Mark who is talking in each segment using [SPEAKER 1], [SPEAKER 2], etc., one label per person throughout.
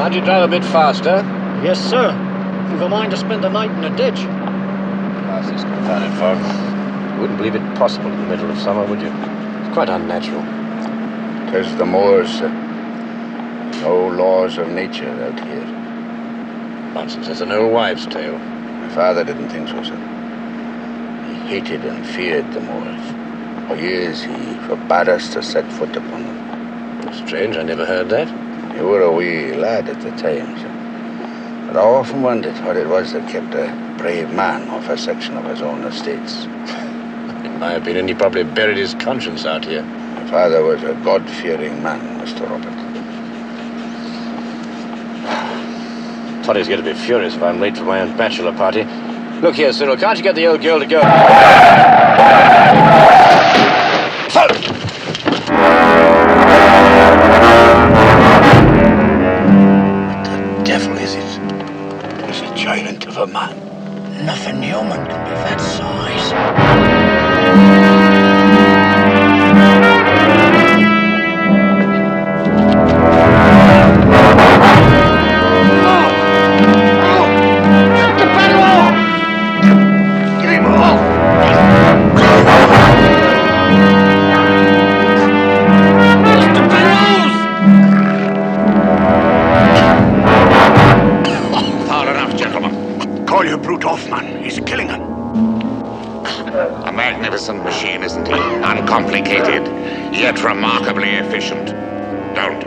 [SPEAKER 1] Can't you drive a bit faster?
[SPEAKER 2] Yes, sir. We've a mind to spend the night in a ditch.
[SPEAKER 1] Past this confounded fog. You wouldn't believe it possible in the middle of summer, would you? It's quite unnatural.
[SPEAKER 3] 'Tis the moors, sir. No laws of nature out here.
[SPEAKER 1] Nonsense, that's an old wives' tale.
[SPEAKER 3] My father didn't think so, sir. He hated and feared the moors. For years he forbade us to set foot upon them.
[SPEAKER 1] Strange, I never heard that.
[SPEAKER 3] You were a wee lad at the time, sir. But I often wondered what it was that kept a brave man off a section of his own estates.
[SPEAKER 1] In my opinion, he probably buried his conscience out here.
[SPEAKER 3] My father was a God-fearing man, Mr. Robert.
[SPEAKER 1] Toddy's going to be furious if I'm late for my own bachelor party. Look here, Cyril, can't you get the old girl to go?
[SPEAKER 3] What the devil is it? It's a giant of a man.
[SPEAKER 2] Nothing human can be that size.
[SPEAKER 4] Machine, isn't he? Uncomplicated, yet remarkably efficient. Don't.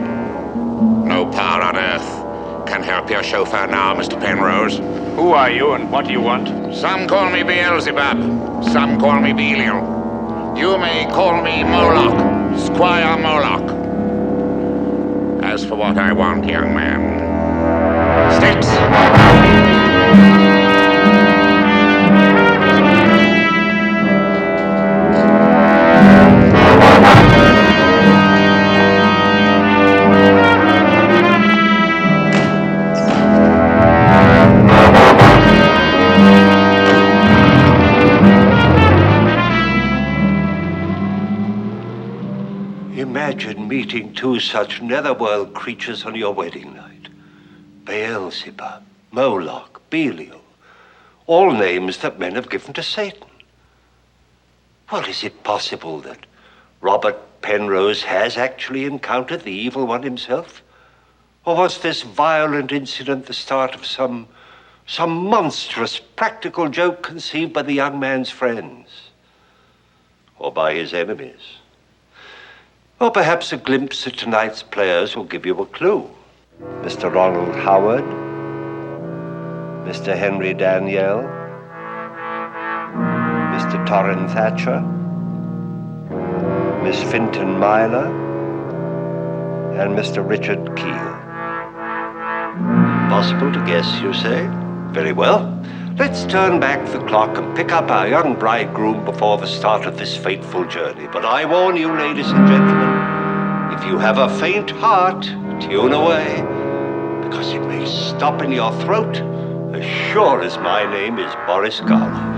[SPEAKER 4] No power on Earth can help your chauffeur now, Mr. Penrose.
[SPEAKER 5] Who are you and what do you want?
[SPEAKER 4] Some call me Beelzebub. Some call me Belial. You may call me Moloch, Squire Moloch. As for what I want, young man, sticks.
[SPEAKER 6] Imagine meeting two such netherworld creatures on your wedding night. Beelzebub, Moloch, Belial. All names that men have given to Satan. Well, is it possible that Robert Penrose has actually encountered the evil one himself? Or was this violent incident the start of some monstrous practical joke conceived by the young man's friends? Or by his enemies? Or perhaps a glimpse at tonight's players will give you a clue. Mr. Ronald Howard, Mr. Henry Daniel, Mr. Torrin Thatcher, Miss Finton Myler, and Mr. Richard Keel. Possible to guess, you say? Very well. Let's turn back the clock and pick up our young bridegroom before the start of this fateful journey. But I warn you, ladies and gentlemen, if you have a faint heart, tune away, because it may stop in your throat as sure as my name is Boris Karloff.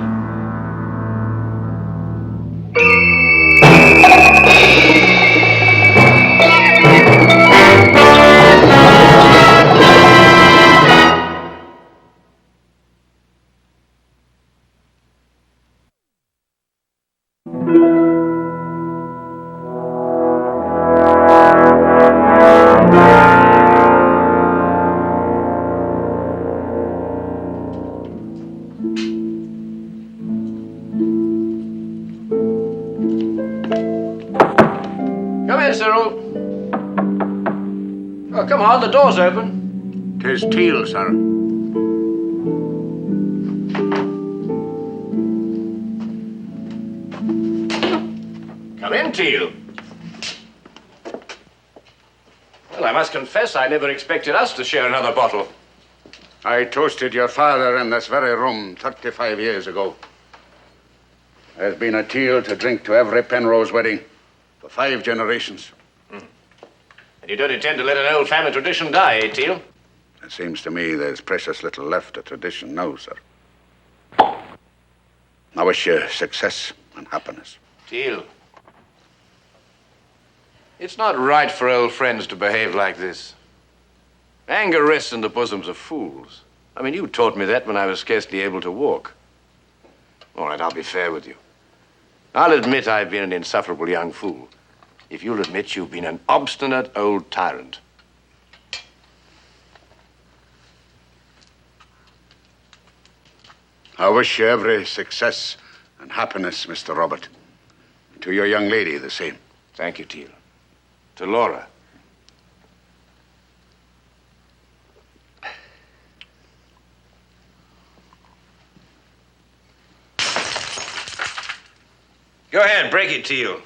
[SPEAKER 1] Come on, the door's open.
[SPEAKER 3] 'Tis Teal, sir.
[SPEAKER 1] Come in, Teal. Well, I must confess I never expected us to share another bottle.
[SPEAKER 3] I toasted your father in this very room 35 years ago. There's been a Teal to drink to every Penrose wedding for 5 generations.
[SPEAKER 1] And you don't intend to let an old family tradition die, eh, Teal?
[SPEAKER 3] It seems to me there's precious little left of tradition now, sir. I wish you success and happiness.
[SPEAKER 1] Teal, it's not right for old friends to behave like this. Anger rests in the bosoms of fools. I mean, you taught me that when I was scarcely able to walk. All right, I'll be fair with you. I'll admit I've been an insufferable young fool. If you'll admit you've been an obstinate old tyrant.
[SPEAKER 3] I wish you every success and happiness, Mr. Robert. To your young lady, the same.
[SPEAKER 1] Thank you, Teal. To Laura. Go ahead, break it, Teal.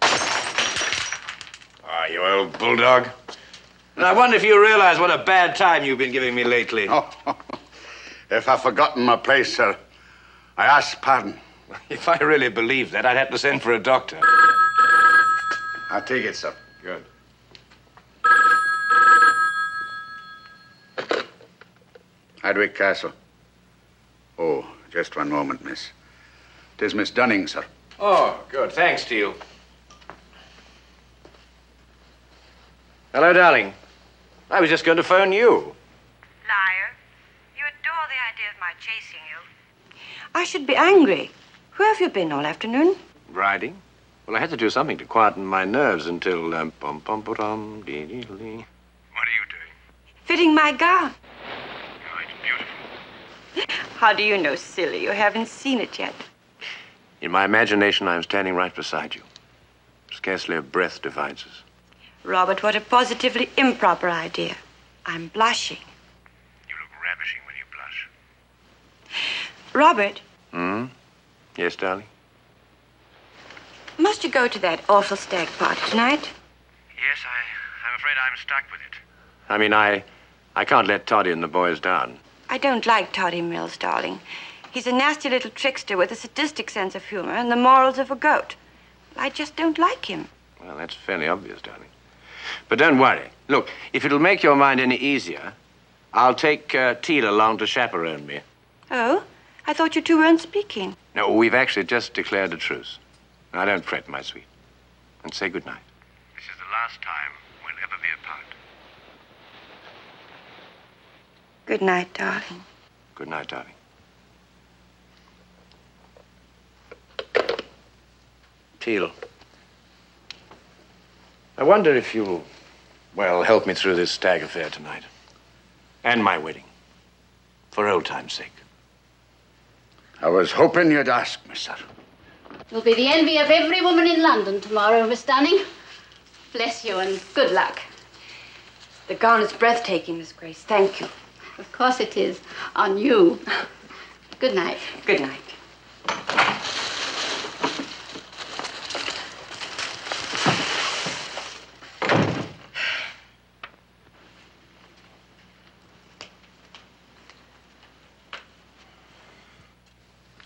[SPEAKER 1] Ah, you old bulldog. And I wonder if you realize what a bad time you've been giving me lately.
[SPEAKER 3] Oh, if I've forgotten my place, sir, I ask pardon.
[SPEAKER 1] If I really believed that, I'd have to send for a doctor.
[SPEAKER 3] I take it, sir.
[SPEAKER 1] Good.
[SPEAKER 3] Hardwick Castle. Oh, just one moment, miss. 'Tis Miss Dunning, sir.
[SPEAKER 1] Oh, good. Thanks, Teal. Hello, darling. I was just going to phone you.
[SPEAKER 7] Liar. You adore the idea of my chasing you. I should be angry. Where have you been all afternoon?
[SPEAKER 1] Riding? Well, I had to do something to quieten my nerves until, pom-pom-pom, dee-dee-dee.
[SPEAKER 5] What are you doing?
[SPEAKER 7] Fitting my gown.
[SPEAKER 5] Oh, it's beautiful.
[SPEAKER 7] How do you know, silly? You haven't seen it yet.
[SPEAKER 1] In my imagination, I'm standing right beside you. Scarcely a breath divides us.
[SPEAKER 7] Robert, what a positively improper idea. I'm blushing.
[SPEAKER 5] You look ravishing when you blush.
[SPEAKER 7] Robert,
[SPEAKER 1] Yes, darling?
[SPEAKER 7] must you go to that awful stag party tonight?
[SPEAKER 5] Yes, I'm afraid I'm stuck with it.
[SPEAKER 1] I mean, I can't let Toddy and the boys down.
[SPEAKER 7] I don't like Toddy Mills, darling. He's a nasty little trickster with a sadistic sense of humor and the morals of a goat. I just don't like him.
[SPEAKER 1] Well, that's fairly obvious, darling. But don't worry. Look, if it'll make your mind any easier, I'll take Teal along to chaperone me.
[SPEAKER 7] Oh? I thought you two weren't speaking.
[SPEAKER 1] No, we've actually just declared a truce. Now, don't fret, my sweet. And say good night.
[SPEAKER 5] This is the last time we'll ever be apart.
[SPEAKER 7] Good night, darling.
[SPEAKER 1] Good night, darling. Teal, I wonder if you'll, well, help me through this stag affair tonight. And my wedding. For old time's sake.
[SPEAKER 3] I was hoping you'd ask me, sir.
[SPEAKER 8] You'll be the envy of every woman in London tomorrow, Miss Dunning. Bless you and good luck.
[SPEAKER 7] The gown is breathtaking, Miss Grace. Thank you.
[SPEAKER 8] Of course it is. On you. Good night.
[SPEAKER 7] Good night.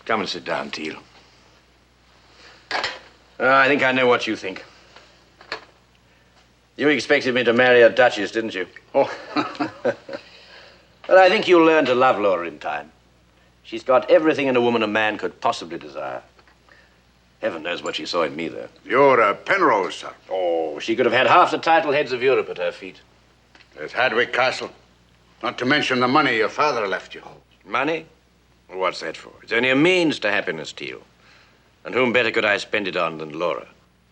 [SPEAKER 1] Come and sit down, Teal. I think I know what you think. You expected me to marry a duchess, didn't you?
[SPEAKER 3] Oh,
[SPEAKER 1] Well, I think you'll learn to love Laura in time. She's got everything in a woman a man could possibly desire. Heaven knows what she saw in me, though.
[SPEAKER 3] you're a Penrose, sir.
[SPEAKER 1] Oh, she could have had half the title heads of Europe at her feet.
[SPEAKER 3] There's Hardwick Castle. Not to mention the money your father left you.
[SPEAKER 1] Money? Well, what's that for? It's only a means to happiness, Teal. And whom better could I spend it on than Laura?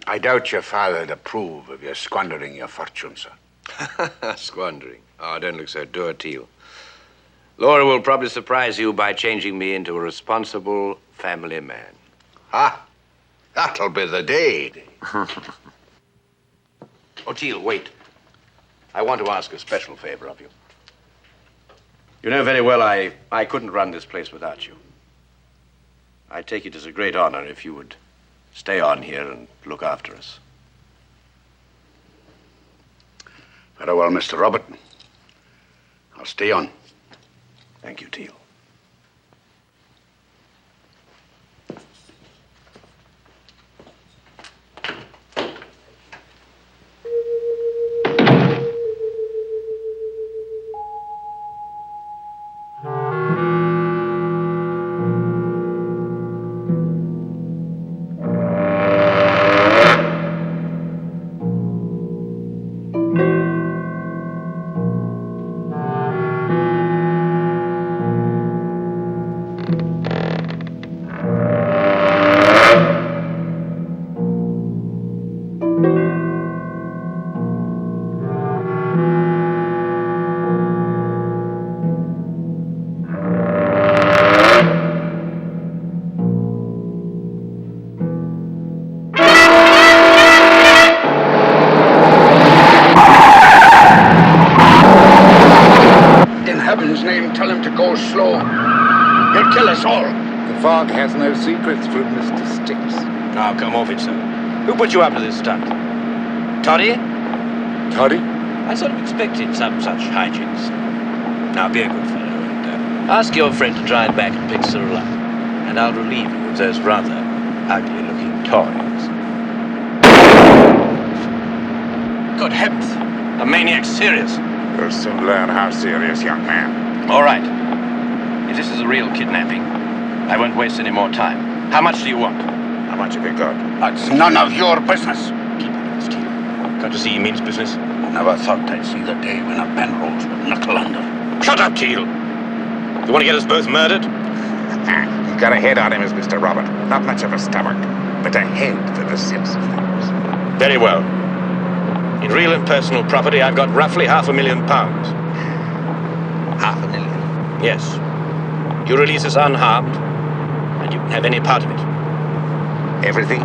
[SPEAKER 3] I doubt your father'd approve of you squandering your fortune, sir.
[SPEAKER 1] Squandering. Oh, don't look so dour, Teal. Laura will probably surprise you by changing me into a responsible family man.
[SPEAKER 3] Ah, that'll be the day.
[SPEAKER 1] Oh, Teal, wait. I want to ask a special favor of you. You know very well I couldn't run this place without you. I take it as a great honor if you would stay on here and look after us.
[SPEAKER 3] Very well, Mr. Robert. I'll stay on.
[SPEAKER 1] Thank you, Teal.
[SPEAKER 3] and tell him to go slow. He'll kill us all.
[SPEAKER 4] The fog has no secrets from Mr. Sticks.
[SPEAKER 1] Now, come off it, sir. Who put you up to this stunt? Toddy?
[SPEAKER 4] Toddy?
[SPEAKER 1] I sort of expected some such hijinks. Now, be a good fellow and ask your friend to drive back and pick Cyril up. And I'll relieve you of those rather ugly-looking toys. Good heavens! The maniac's serious.
[SPEAKER 4] You'll soon learn how serious, young man.
[SPEAKER 1] All right. If this is a real kidnapping, I won't waste any more time. How much do you want?
[SPEAKER 4] How much have you got?
[SPEAKER 3] That's none of your business.
[SPEAKER 1] Keep it in steel. Can't you see he means business?
[SPEAKER 3] Never thought I'd see the day when a Penrose would knuckle under.
[SPEAKER 1] Shut up, Teal! You want to get us both murdered?
[SPEAKER 4] He's got a head on him as Mr. Robert. Not much of a stomach, but a head for the sense of things.
[SPEAKER 1] Very well. In real and personal property, I've got roughly £500,000.
[SPEAKER 4] £500,000?
[SPEAKER 1] Yes. You release us unharmed, and you can have any part of it.
[SPEAKER 4] Everything?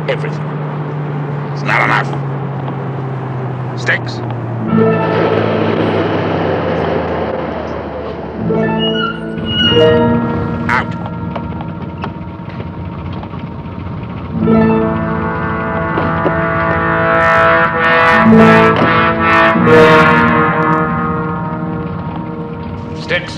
[SPEAKER 1] Everything.
[SPEAKER 4] It's not enough. Sticks? Out.
[SPEAKER 1] Sticks.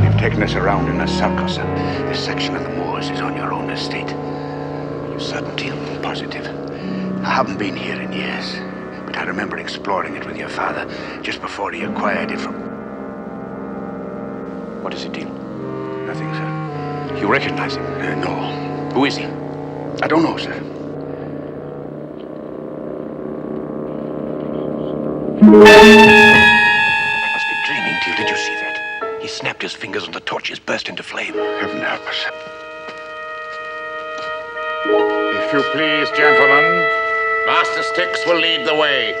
[SPEAKER 3] You've taken us around in a circus, and this section of the moors is on your own estate. Are you certain, Teal? Positive. I haven't been here in years, but I remember exploring it with your father just before he acquired it from...
[SPEAKER 1] What is it, Teal?
[SPEAKER 3] Nothing, sir.
[SPEAKER 1] You recognize him?
[SPEAKER 3] No.
[SPEAKER 1] Who is he?
[SPEAKER 3] I don't know, sir.
[SPEAKER 1] I must be dreaming, Teal. Did you see that? He snapped his fingers and the torches burst into flame.
[SPEAKER 3] Heaven help us.
[SPEAKER 4] If you please, gentlemen, Master Sticks will lead the way.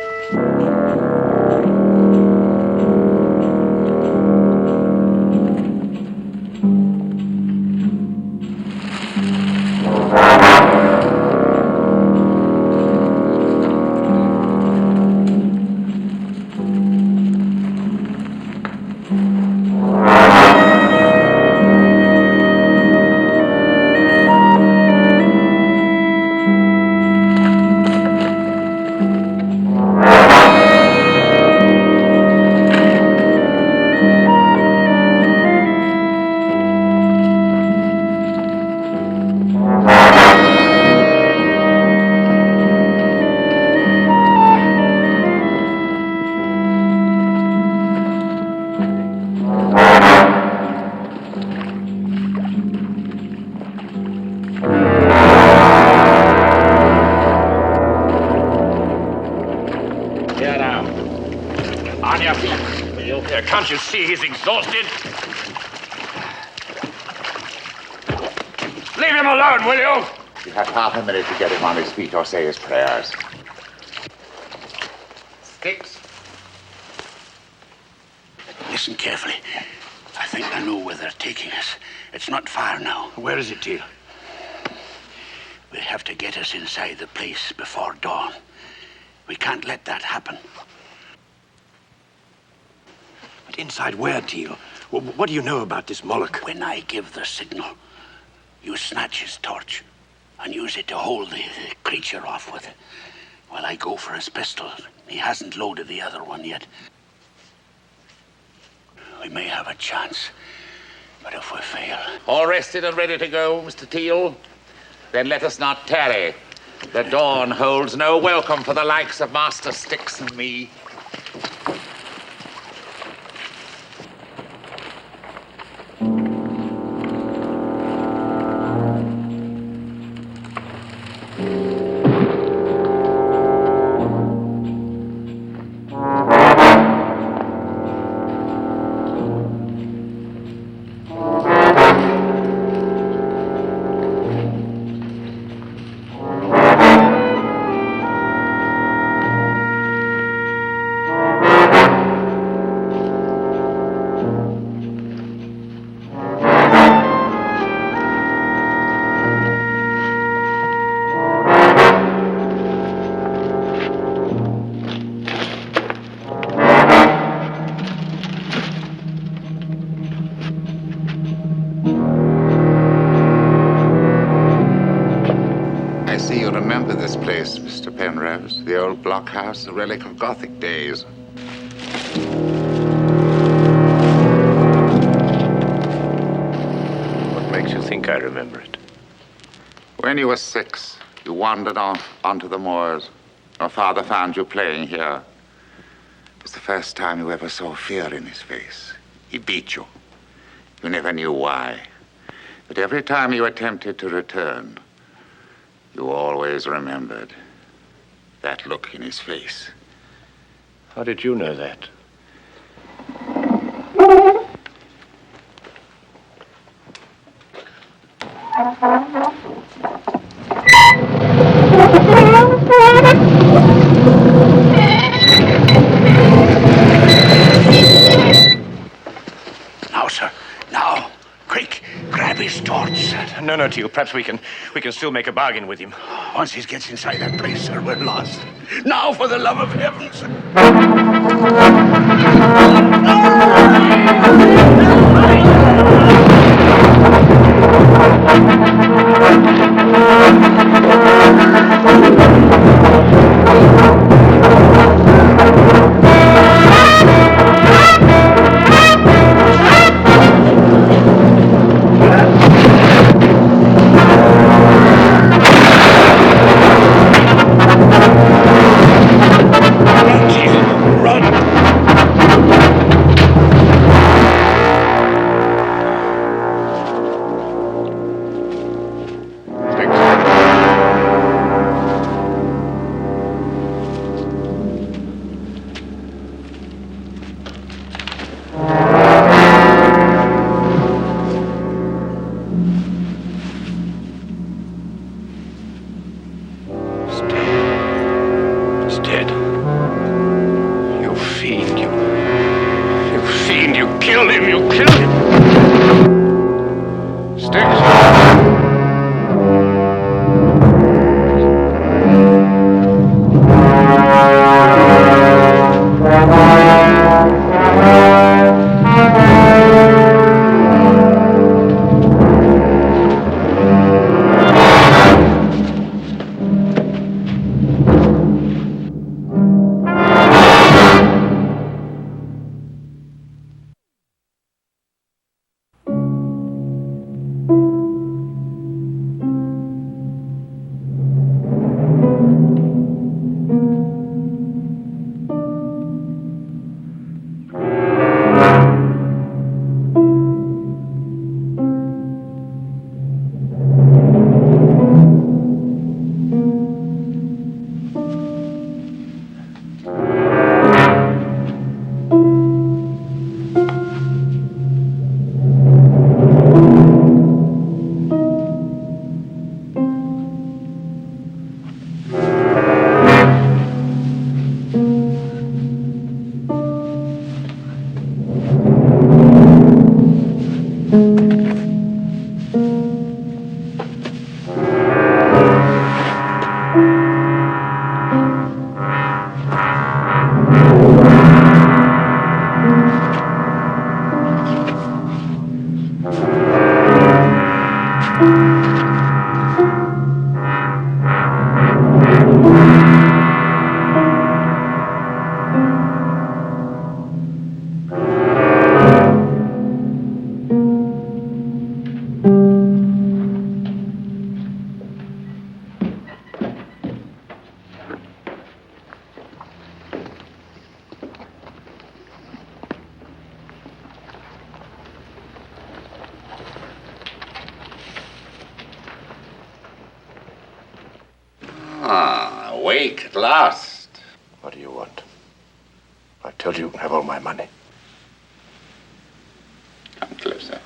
[SPEAKER 1] On your feet, Neil. Can't you see he's exhausted? Leave him alone, will you?
[SPEAKER 4] You have half a minute to get him on his feet or say his prayers. Sticks?
[SPEAKER 3] Listen carefully. I think I know where they're taking us. It's not far now.
[SPEAKER 1] Where is it, Teal?
[SPEAKER 3] We'll have to get us inside the place before dawn. We can't let that happen.
[SPEAKER 1] But inside where, Teal? What do you know about this Moloch?
[SPEAKER 3] When I give the signal, you snatch his torch and use it to hold the creature off with. While I go for his pistol. He hasn't loaded the other one yet. We may have a chance, but if we fail...
[SPEAKER 4] All rested and ready to go, Mr. Teal? Then let us not tarry. The dawn holds no welcome for the likes of Master Sticks and me. this place, Mr. Penrose. The old blockhouse, a relic of Gothic days.
[SPEAKER 1] What makes you think I remember it?
[SPEAKER 4] When you were 6, you wandered off onto the moors. Your father found you playing here. It was the first time you ever saw fear in his face. He beat you. You never knew why. But every time you attempted to return, you always remembered that look in his face.
[SPEAKER 1] How did you know that?
[SPEAKER 3] Now, sir. Now. Quick, grab his torch, sir.
[SPEAKER 1] No, Teal. Perhaps we can still make a bargain with him.
[SPEAKER 3] Once he gets inside that place, sir, we're lost. Now, for the love of heaven, sir.
[SPEAKER 4] Awake at last.
[SPEAKER 1] What do you want? I told you you can have all my money.
[SPEAKER 4] Come closer.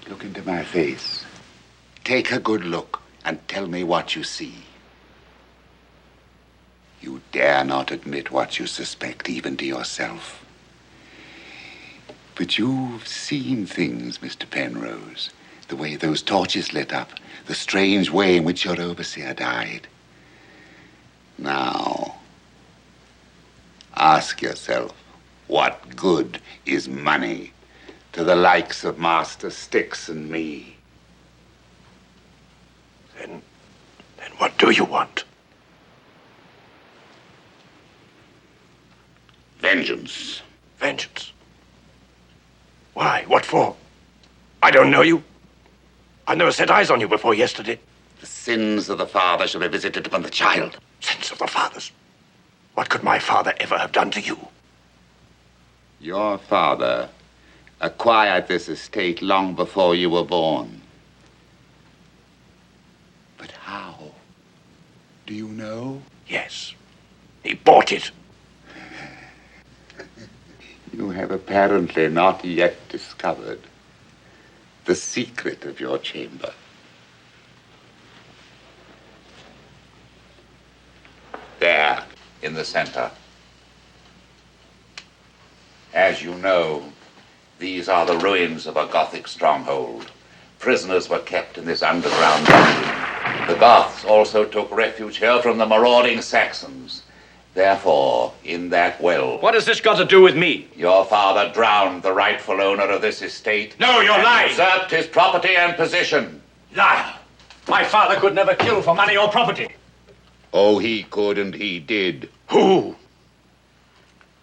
[SPEAKER 4] Look into my face. Take a good look and tell me what you see. You dare not admit what you suspect, even to yourself. But you've seen things, Mr. Penrose. The way those torches lit up. The strange way in which your overseer died. Now, ask yourself, What good is money to the likes of Master Styx and me?
[SPEAKER 1] Then what do you want?
[SPEAKER 4] Vengeance.
[SPEAKER 1] Vengeance. Why? What for? I don't know you. I've never set eyes on you before yesterday.
[SPEAKER 4] The sins of the father shall be visited upon the child.
[SPEAKER 1] Sins of the fathers. What could my father ever have done to you?
[SPEAKER 4] Your father acquired this estate long before you were born. But how? Do you know?
[SPEAKER 1] Yes. He bought it.
[SPEAKER 4] You have apparently not yet discovered the secret of your chamber. There, in the center. As you know, these are the ruins of a Gothic stronghold. Prisoners were kept in this underground dungeon. The Goths also took refuge here from the marauding Saxons. Therefore, in that well...
[SPEAKER 1] What has this got to do with me?
[SPEAKER 4] Your father drowned the rightful owner of this estate.
[SPEAKER 1] No, you're lying.
[SPEAKER 4] Usurped his property and position.
[SPEAKER 2] Liar. My father could never kill for money or property.
[SPEAKER 4] Oh, he could and he did.
[SPEAKER 1] Who?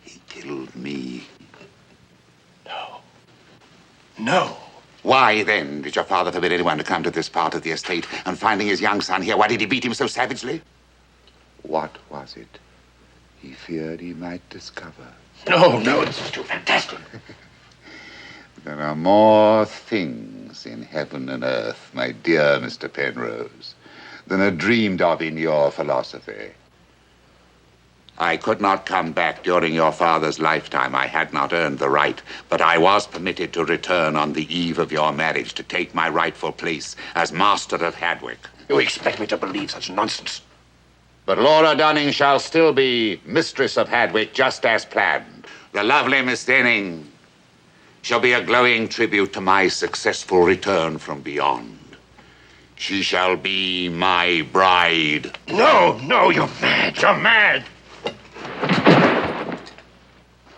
[SPEAKER 4] He killed me.
[SPEAKER 1] No.
[SPEAKER 4] Why, then, did your father forbid anyone to come to this part of the estate? And finding his young son here, why did he beat him so savagely? What was it he feared he might discover?
[SPEAKER 1] No, this is too fantastic.
[SPEAKER 4] There are more things in heaven and earth, my dear Mr. Penrose, than are dreamed of in your philosophy. I could not come back during your father's lifetime. I had not earned the right, but I was permitted to return on the eve of your marriage to take my rightful place as master of Hadwick.
[SPEAKER 1] You expect me to believe such nonsense?
[SPEAKER 4] But Laura Dunning shall still be mistress of Hadwick, just as planned. The lovely Miss Denning shall be a glowing tribute to my successful return from beyond. She shall be my bride.
[SPEAKER 1] No, you're mad. You're mad.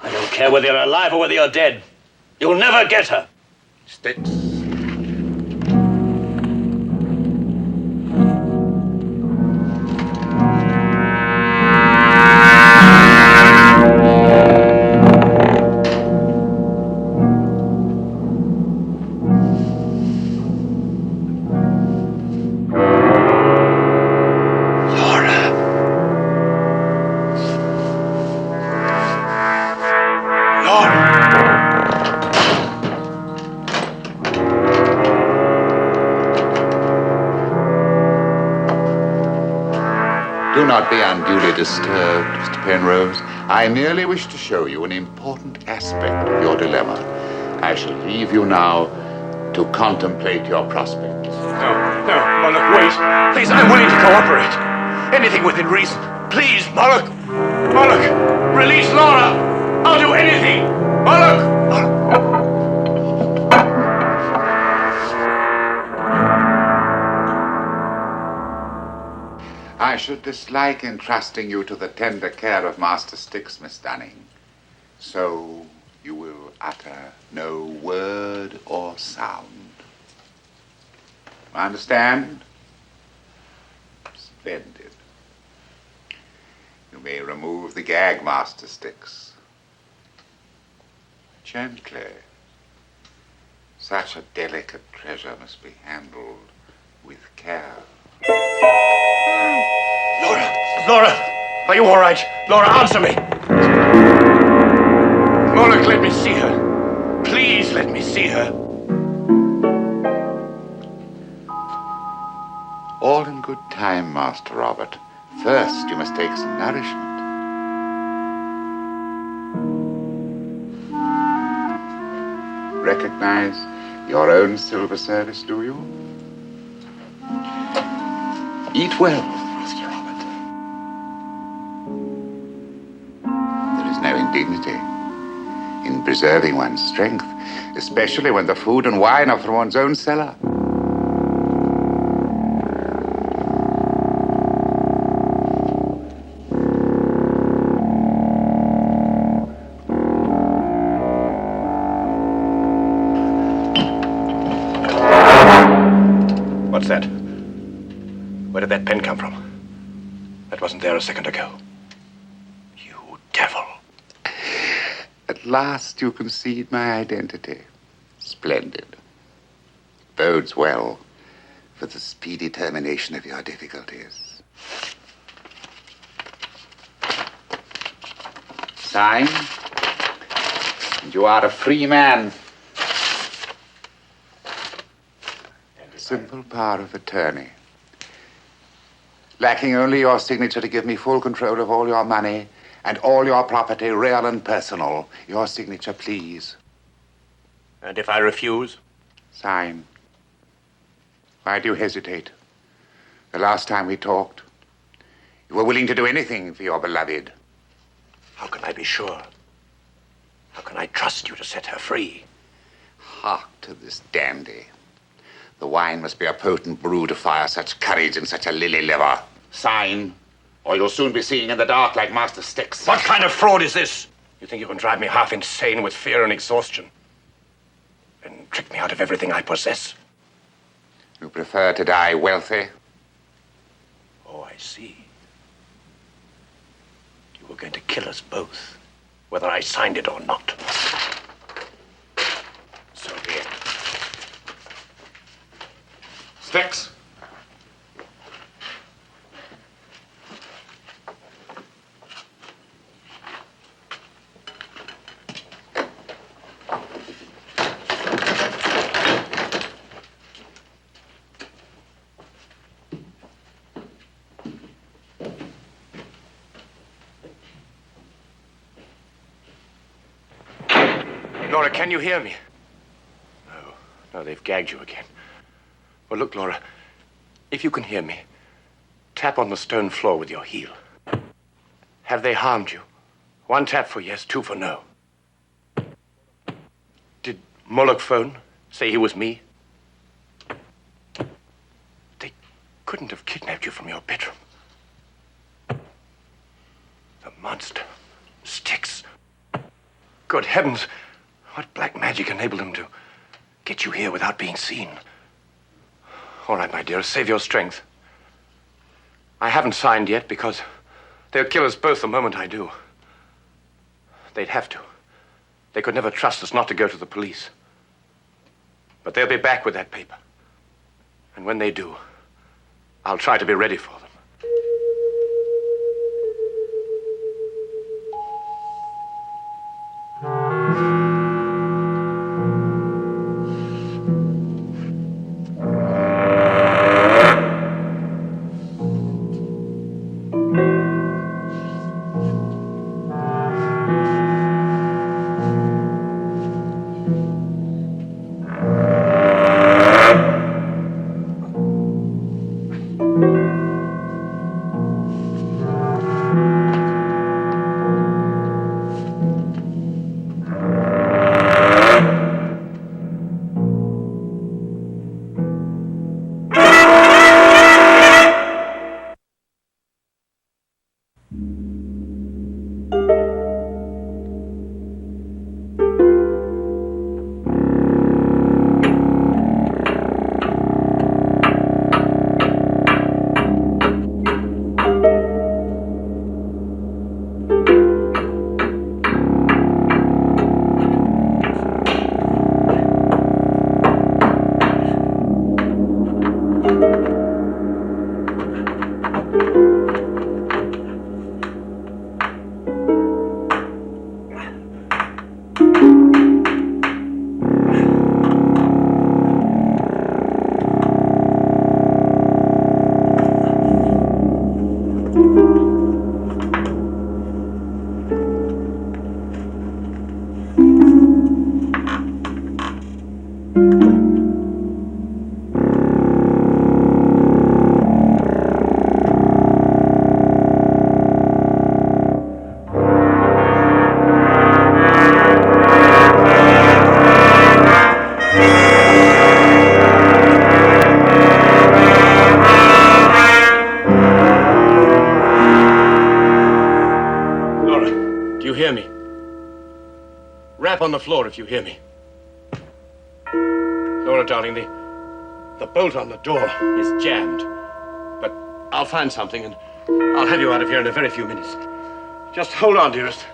[SPEAKER 2] I don't care whether you're alive or whether you're dead. You'll never get her.
[SPEAKER 4] Styx. Do not be unduly disturbed, Mr. Penrose. I merely wish to show you an important aspect of your dilemma. I shall leave you now to contemplate your prospects.
[SPEAKER 1] No, Moloch, wait. Please, I'm willing to cooperate. Anything within reason. Please, Moloch. Moloch, release Laura. I'll do anything. Moloch.
[SPEAKER 4] I should dislike entrusting you to the tender care of Master Styx, Miss Dunning. So you will utter no word or sound. Understand? Splendid. You may remove the gag, Master Styx. Gently. Such a delicate treasure must be handled with care.
[SPEAKER 1] Laura, are you all right? Laura, answer me. Moloch, let me see her. Please let me see her.
[SPEAKER 4] All in good time, Master Robert. First, you must take some nourishment. Recognize your own silver service, do you? Eat well, Master Robert. There is no indignity in preserving one's strength, especially when the food and wine are from one's own cellar.
[SPEAKER 1] Where did that pen come from? That wasn't there a second ago. You devil.
[SPEAKER 3] At last you concede my identity. Splendid. Bodes well for the speedy termination of your difficulties. Sign, and you are a free man. Simple power of attorney. Lacking only your signature to give me full control of all your money and all your property, real and personal. Your signature, please.
[SPEAKER 1] And if I refuse?
[SPEAKER 3] Sign. Why do you hesitate? The last time we talked, you were willing to do anything for your beloved.
[SPEAKER 1] How can I be sure? How can I trust you to set her free?
[SPEAKER 3] Hark to this dandy. The wine must be a potent brew to fire such courage in such a lily liver. Sign, or you'll soon be seeing in the dark like Master Styx.
[SPEAKER 1] What kind of fraud is this? You think you can drive me half insane with fear and exhaustion? And trick me out of everything I possess?
[SPEAKER 3] You prefer to die wealthy?
[SPEAKER 1] Oh, I see. You were going to kill us both, whether I signed it or not. So be it.
[SPEAKER 3] Styx.
[SPEAKER 1] Laura, can you hear me? No, they've gagged you again. Well, look, Laura, if you can hear me, tap on the stone floor with your heel. Have they harmed you? 1 tap for yes, 2 for no. Did Moloch phone, say he was me? They couldn't have kidnapped you from your bedroom. The monster. Styx. Good heavens. What black magic enabled him to get you here without being seen? All right, my dear, save your strength. I haven't signed yet because they'll kill us both the moment I do. They'd have to. They could never trust us not to go to the police. But they'll be back with that paper. And when they do, I'll try to be ready for them. On the floor if you hear me. Laura, darling, the bolt on the door is jammed. But I'll find something and I'll have you out of here in a very few minutes. Just hold on, dearest.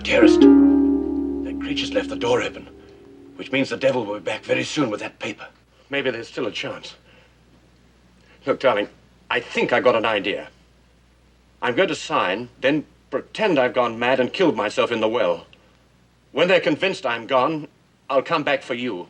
[SPEAKER 1] Dearest, that creature's left the door open, which means the devil will be back very soon with that paper. Maybe there's still a chance. Look, darling, I think I got an idea. I'm going to sign, then pretend I've gone mad and killed myself in the well. When they're convinced I'm gone, I'll come back for you.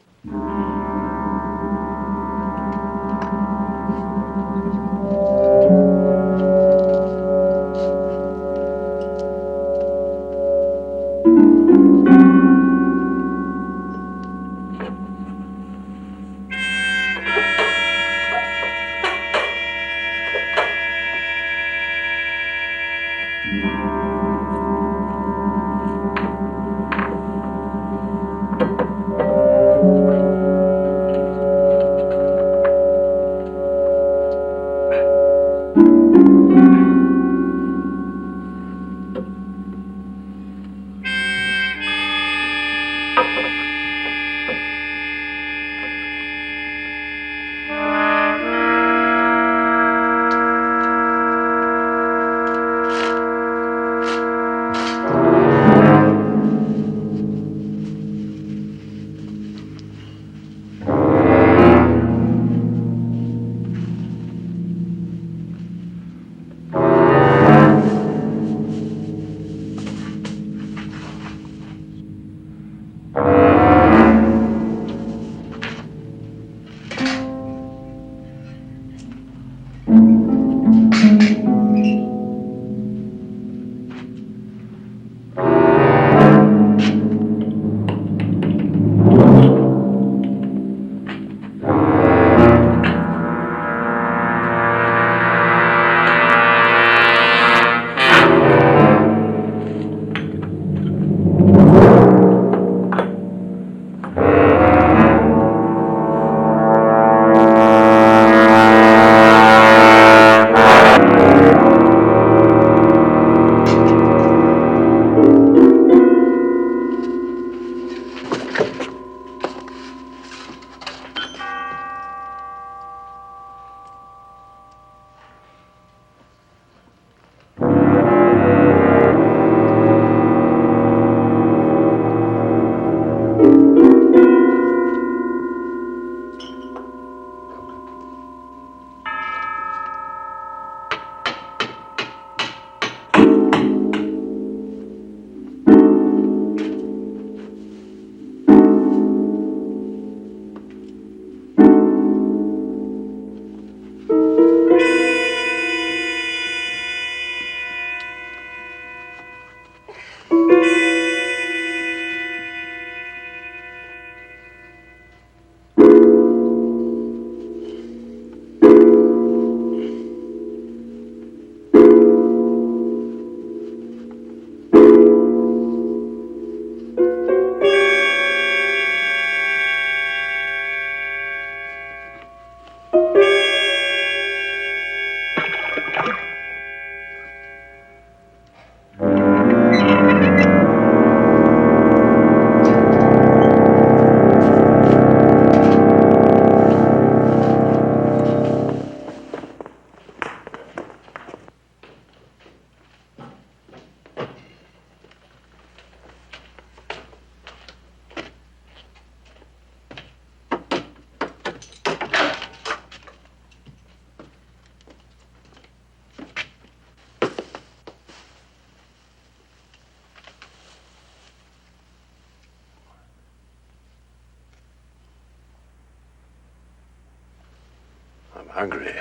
[SPEAKER 1] I'm hungry.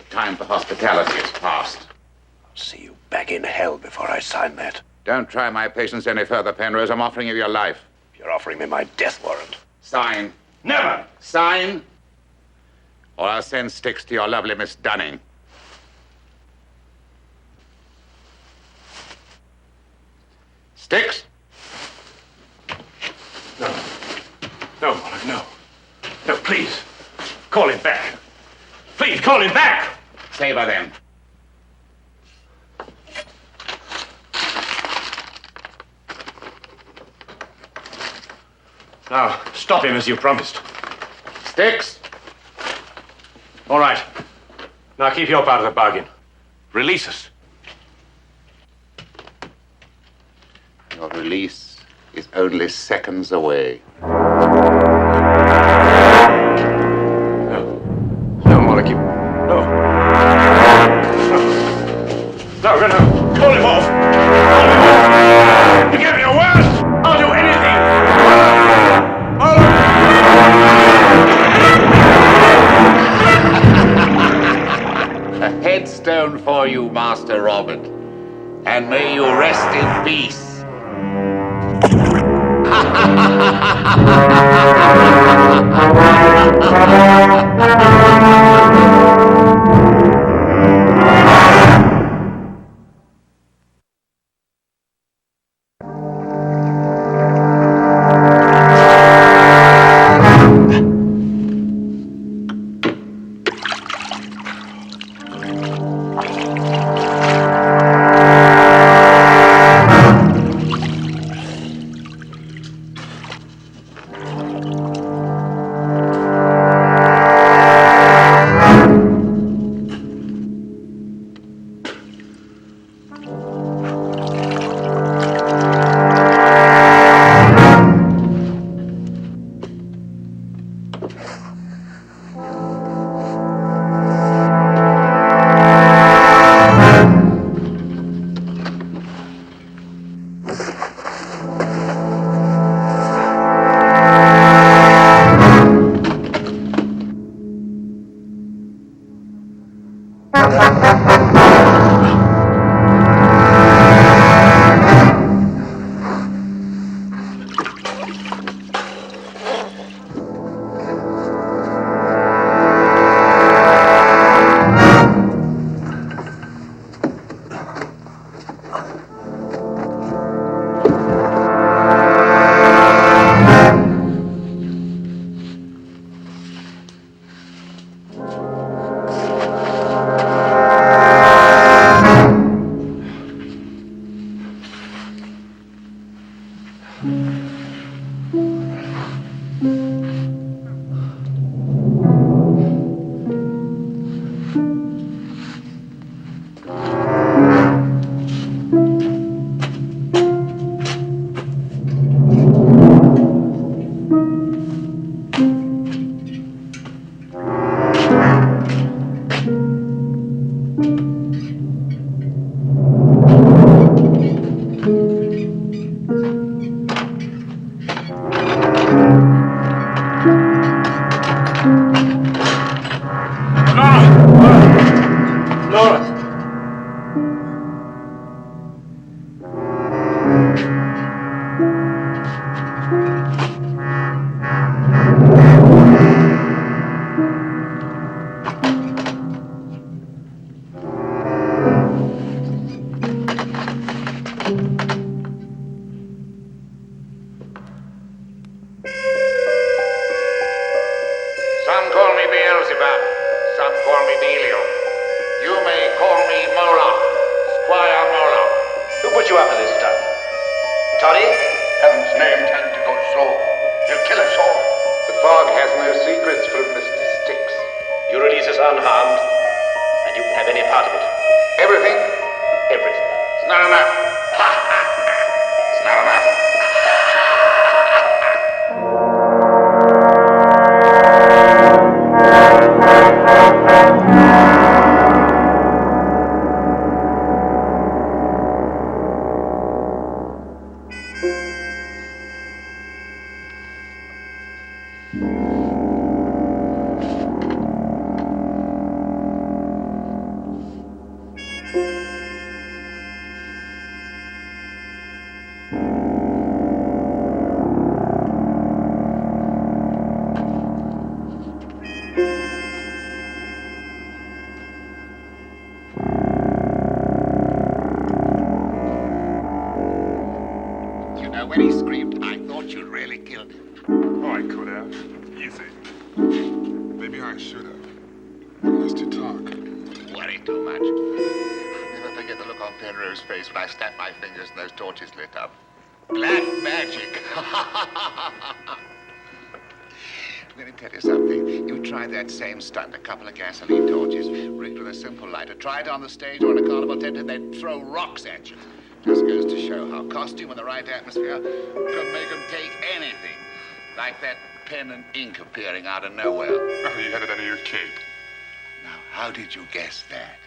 [SPEAKER 4] Time for hospitality is past.
[SPEAKER 1] I'll see you back in hell before I sign that.
[SPEAKER 4] Don't try my patience any further, Penrose. I'm offering you your life.
[SPEAKER 1] You're offering me my death warrant.
[SPEAKER 4] Sign.
[SPEAKER 2] Never!
[SPEAKER 4] Sign, or I'll send Styx to your lovely Miss Dunning. Styx?
[SPEAKER 2] No. No, Moloch, no. No, please. Call him back. Please, call him back!
[SPEAKER 4] Save her then.
[SPEAKER 2] Now, stop him as you promised.
[SPEAKER 4] Styx?
[SPEAKER 2] All right. Now keep your part of the bargain. Release us.
[SPEAKER 4] Your release is only seconds away.
[SPEAKER 2] No, Moloch, you... No. No, no. Call him off. Call him off. You give me your word. I'll do anything.
[SPEAKER 4] A headstone for you, Master Robert. And may you rest in peace.
[SPEAKER 1] Sorry?
[SPEAKER 3] Heaven's name, tell him to go slow. He'll kill us all.
[SPEAKER 4] The fog has no secrets from Mr. Styx.
[SPEAKER 1] You release us unharmed, and you can have any part of it.
[SPEAKER 4] Everything?
[SPEAKER 1] Everything.
[SPEAKER 4] It's not enough. It's not enough. You know, when he screamed, I thought you'd really killed him.
[SPEAKER 9] Oh, I could have. Easy. Maybe I should have. Unless to talk.
[SPEAKER 4] Worry too much. I'll never forget the look on Penrose's face when I snapped my fingers and those torches lit up. Black magic. Let me tell you something. You try that same stunt, a couple of gasoline torches, rigged with a simple lighter. Try it on the stage or in a carnival tent and they'd throw rocks at you. Just goes to show how costume and the right atmosphere can make them take anything. Like that pen and ink appearing out of nowhere.
[SPEAKER 9] Oh, you had it under your cape.
[SPEAKER 4] Now, how did you guess that?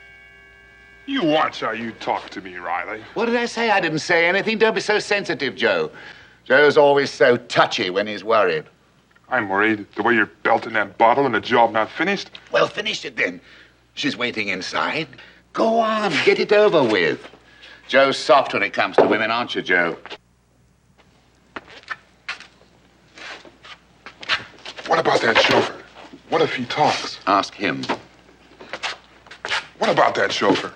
[SPEAKER 9] You watch how you talk to me, Riley.
[SPEAKER 4] What did I say? I didn't say anything. Don't be so sensitive, Joe. Joe's always so touchy when he's worried.
[SPEAKER 9] I'm worried the way you're belting that bottle and the job not finished.
[SPEAKER 4] Well, finish it then. She's waiting inside. Go on, get it over with. Joe's soft when it comes to women, aren't you, Joe?
[SPEAKER 9] What about that chauffeur? What if he talks?
[SPEAKER 4] Ask him.
[SPEAKER 9] What about that chauffeur?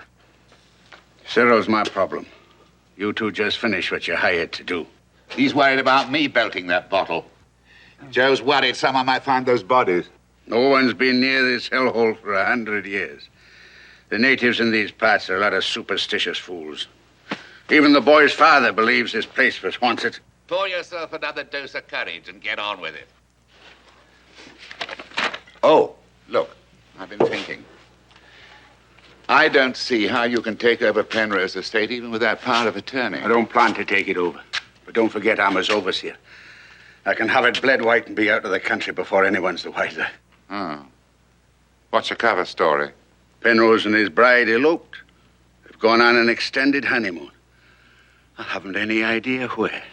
[SPEAKER 3] Cyril's my problem. You two just finish what you're hired to do.
[SPEAKER 4] He's worried about me belting that bottle. Joe's worried someone might find those bodies.
[SPEAKER 3] No one's been near this hellhole for 100 years. The natives in these parts are a lot of superstitious fools. Even the boy's father believes this place was haunted.
[SPEAKER 4] Pour yourself another dose of courage and get on with it. Oh, look, I've been thinking. I don't see how you can take over Penrose estate even without power of attorney.
[SPEAKER 3] I don't plan to take it over. But don't forget I'm his overseer. I can have it bled white and be out of the country before anyone's the wiser.
[SPEAKER 4] Oh. What's your cover story?
[SPEAKER 3] Penrose and his bride eloped. They've gone on an extended honeymoon. I haven't any idea where.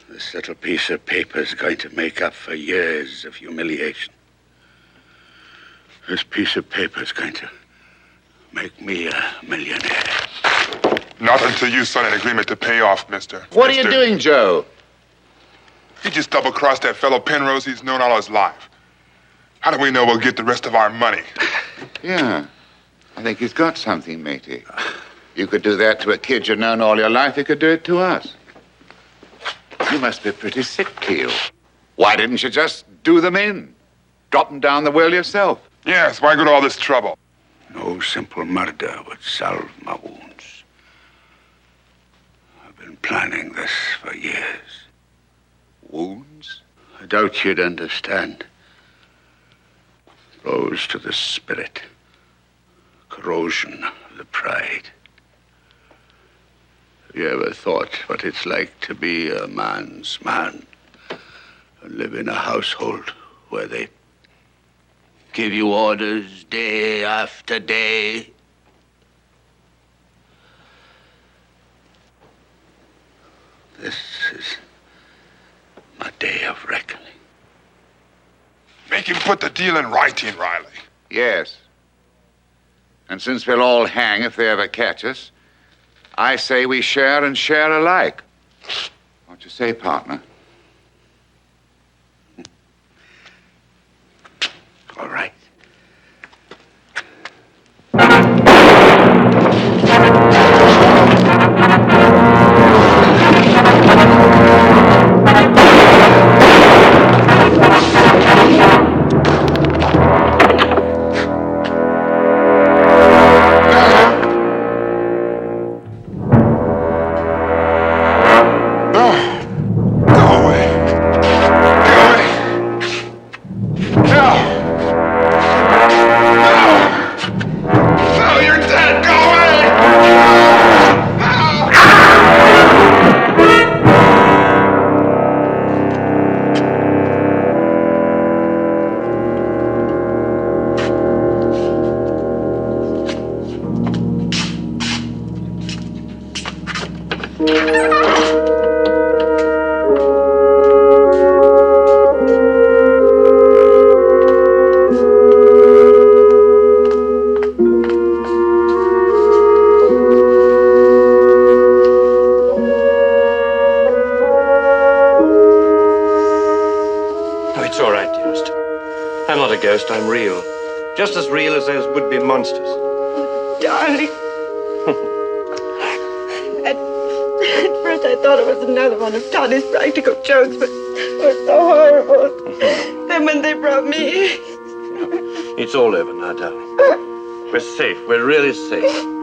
[SPEAKER 3] This little piece of paper is going to make up for years of humiliation. This piece of paper is going to make me a millionaire.
[SPEAKER 9] Not until you sign an agreement to pay off, mister.
[SPEAKER 4] What are you doing, Joe?
[SPEAKER 9] He just double-crossed that fellow Penrose he's known all his life. How do we know we'll get the rest of our money?
[SPEAKER 4] Yeah, I think he's got something, matey. You could do that to a kid you've known all your life. You could do it to us. You must be pretty sick, Keel. Why didn't you just do them in? Drop them down the well yourself.
[SPEAKER 9] Yes, why go to all this trouble?
[SPEAKER 3] No simple murder would solve my wounds. I've been planning this for years.
[SPEAKER 4] Wounds?
[SPEAKER 3] I doubt you'd understand. Blows to the spirit. Corrosion of the pride. Have you ever thought what it's like to be a man's man and live in a household where they give you orders day after day? This is my day of reckoning.
[SPEAKER 9] Make him put the deal in writing, Riley.
[SPEAKER 4] Yes. And since we'll all hang if they ever catch us, I say we share and share alike. What you say, partner?
[SPEAKER 3] All right.
[SPEAKER 1] not a ghost, I'm real. Just as real as those would-be monsters.
[SPEAKER 7] Darling. At first I thought it was another one of Tony's practical jokes, but it was so horrible. Then when they brought me...
[SPEAKER 1] It's all over now, darling. We're safe. We're really safe.